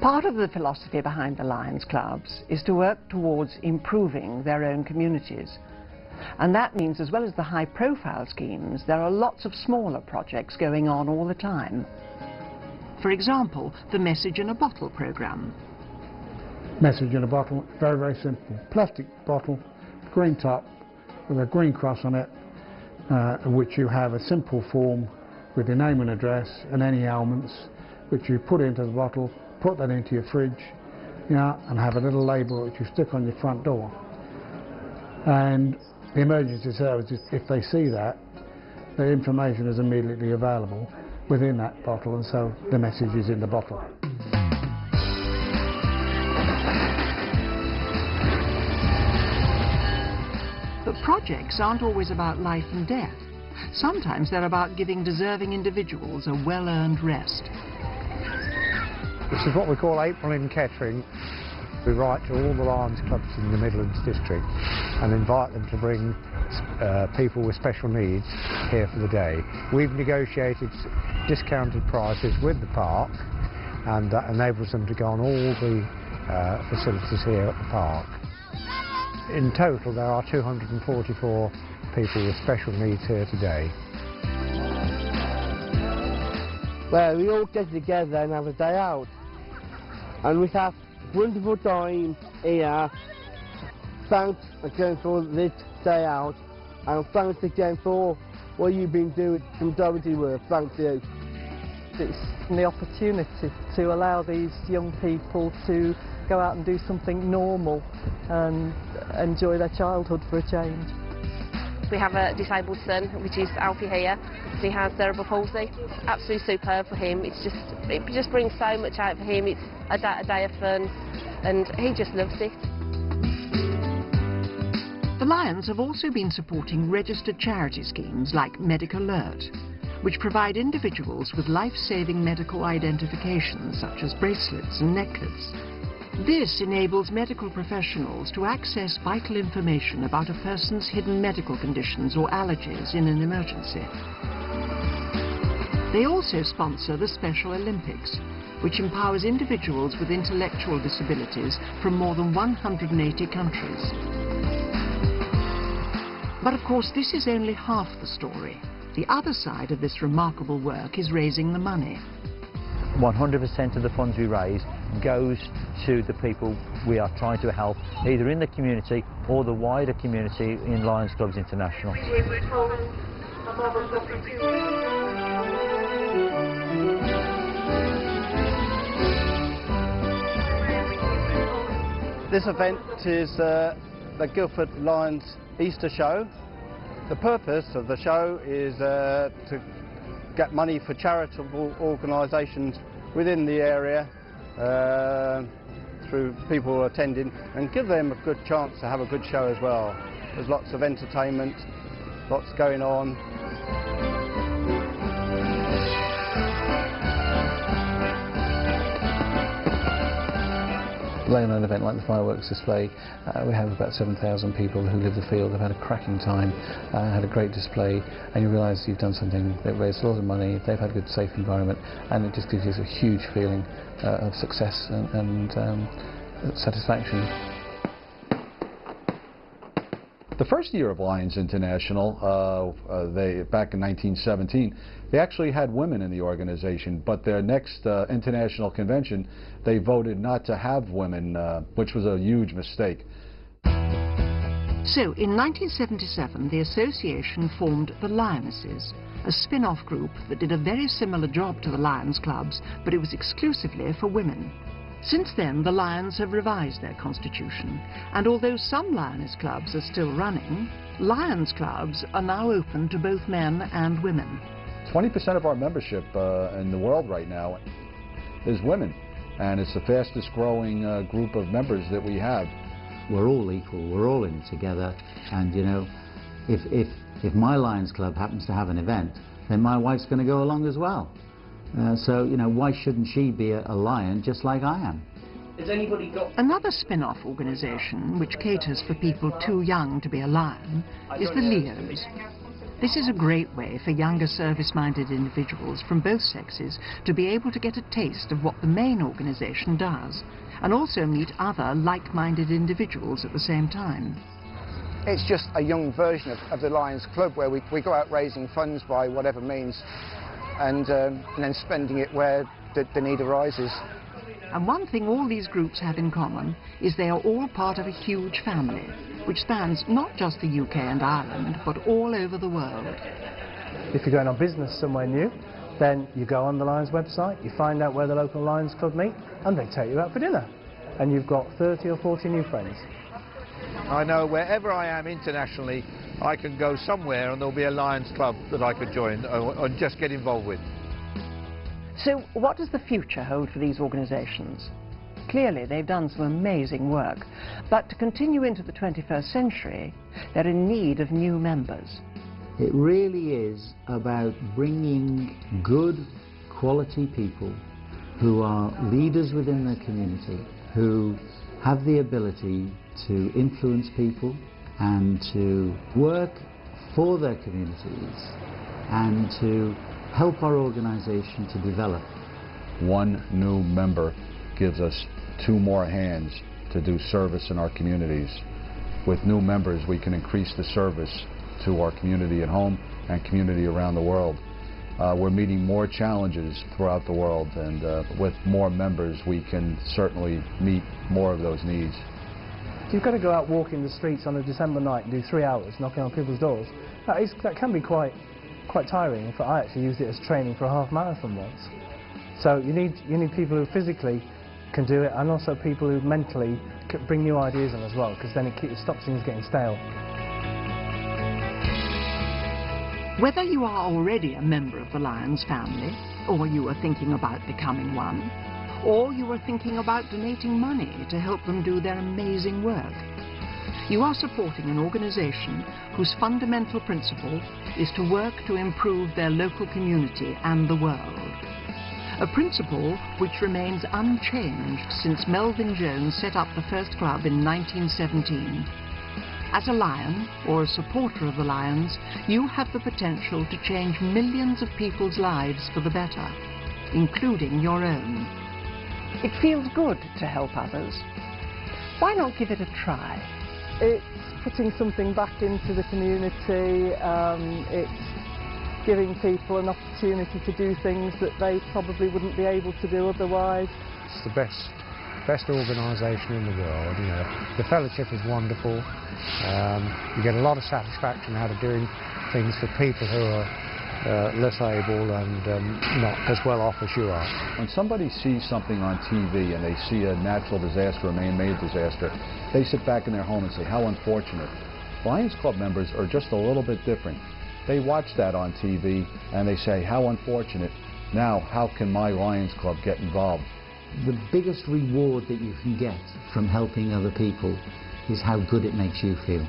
Part of the philosophy behind the Lions Clubs is to work towards improving their own communities. And that means, as well as the high-profile schemes, there are lots of smaller projects going on all the time. For example, the Message in a Bottle programme. Message in a bottle, very, very simple. Plastic bottle, green top, with a green cross on it, which you have a simple form with your name and address and any ailments, which you put into the bottle, put that into your fridge, and have a little label which you stick on your front door. And the emergency services, if they see that, the information is immediately available within that bottle, and so the message is in the bottle. But projects aren't always about life and death. Sometimes they're about giving deserving individuals a well-earned rest. This is what we call April in Kettering. We write to all the Lions clubs in the Midlands district and invite them to bring people with special needs here for the day. We've negotiated discounted prices with the park, and that enables them to go on all the facilities here at the park. In total, there are 244 people with special needs here today. Well, we all get together and have a day out, and we have wonderful time here. Thanks again for this day out, and thanks again for what you've been doing from charity work. Thank you. It's the opportunity to allow these young people to go out and do something normal and enjoy their childhood for a change. We have a disabled son, which is Alfie here. He has cerebral palsy. Absolutely superb for him. It just brings so much out for him. It's a day of fun, and he just loves it. The Lions have also been supporting registered charity schemes like Medic Alert, which provide individuals with life-saving medical identifications such as bracelets and necklaces. This enables medical professionals to access vital information about a person's hidden medical conditions or allergies in an emergency. They also sponsor the Special Olympics, which empowers individuals with intellectual disabilities from more than 180 countries. But of course, this is only half the story. The other side of this remarkable work is raising the money. 100% of the funds we raise goes to the people we are trying to help, either in the community or the wider community in Lions Clubs International. This event is the Guildford Lions Easter Show. The purpose of the show is to get money for charitable organisations within the area through people attending, and give them a good chance to have a good show as well. There's lots of entertainment, lots going on. Laying on an event like the fireworks display, we have about 7,000 people who live the field. They've had a cracking time, had a great display, and you realise you've done something that raised a lot of money. They've had a good, safe environment, and it just gives you a huge feeling of success and satisfaction. The first year of Lions International, back in 1917, they actually had women in the organization, but their next international convention, they voted not to have women, which was a huge mistake. So, in 1977, the association formed the Lionesses, a spin-off group that did a very similar job to the Lions Clubs, but it was exclusively for women. Since then, the Lions have revised their constitution, and although some Lioness clubs are still running, Lions clubs are now open to both men and women. 20% of our membership in the world right now is women, and it's the fastest growing group of members that we have. We're all equal, we're all in it together, and you know, if my Lions Club happens to have an event, then my wife's going to go along as well. So, you know, why shouldn't she be a lion just like I am? Has anybody got... Another spin-off organisation which caters for people too young to be a lion is the Leos. This is a great way for younger service-minded individuals from both sexes to be able to get a taste of what the main organisation does, and also meet other like-minded individuals at the same time. It's just a young version of the Lions Club, where we go out raising funds by whatever means, and then spending it where the need arises. And one thing all these groups have in common is they are all part of a huge family, which spans not just the UK and Ireland, but all over the world. If you're going on business somewhere new, then you go on the Lions website, you find out where the local Lions Club meet, and they take you out for dinner. And you've got 30 or 40 new friends. I know wherever I am internationally, I can go somewhere and there'll be a Lions Club that I could join or just get involved with. So what does the future hold for these organisations? Clearly they've done some amazing work, but to continue into the 21st century, they're in need of new members. It really is about bringing good, quality people who are leaders within their community, who have the ability to influence people and to work for their communities and to help our organisation to develop. One new member gives us 2 more hands to do service in our communities. With new members, we can increase the service to our community at home and community around the world. We're meeting more challenges throughout the world, and with more members we can certainly meet more of those needs. You've got to go out walking the streets on a December night and do 3 hours knocking on people's doors. That can be quite tiring. In fact, I actually used it as training for a half marathon once. So you need people who physically can do it, and also people who mentally can bring new ideas in as well, because then it stops things getting stale. Whether you are already a member of the Lions family, or you are thinking about becoming one, or you are thinking about donating money to help them do their amazing work, you are supporting an organisation whose fundamental principle is to work to improve their local community and the world. A principle which remains unchanged since Melvyn Jones set up the first club in 1917. As a Lion, or a supporter of the Lions, you have the potential to change millions of people's lives for the better, including your own. It feels good to help others. Why not give it a try? It's putting something back into the community, it's giving people an opportunity to do things that they probably wouldn't be able to do otherwise. It's the best organisation in the world. You know, the fellowship is wonderful. You get a lot of satisfaction out of doing things for people who are less able and not as well off as you are. When somebody sees something on TV and they see a natural disaster, a man-made disaster, they sit back in their home and say, how unfortunate. Lions Club members are just a little bit different. They watch that on TV and they say, how unfortunate. Now, how can my Lions Club get involved? The biggest reward that you can get from helping other people is how good it makes you feel.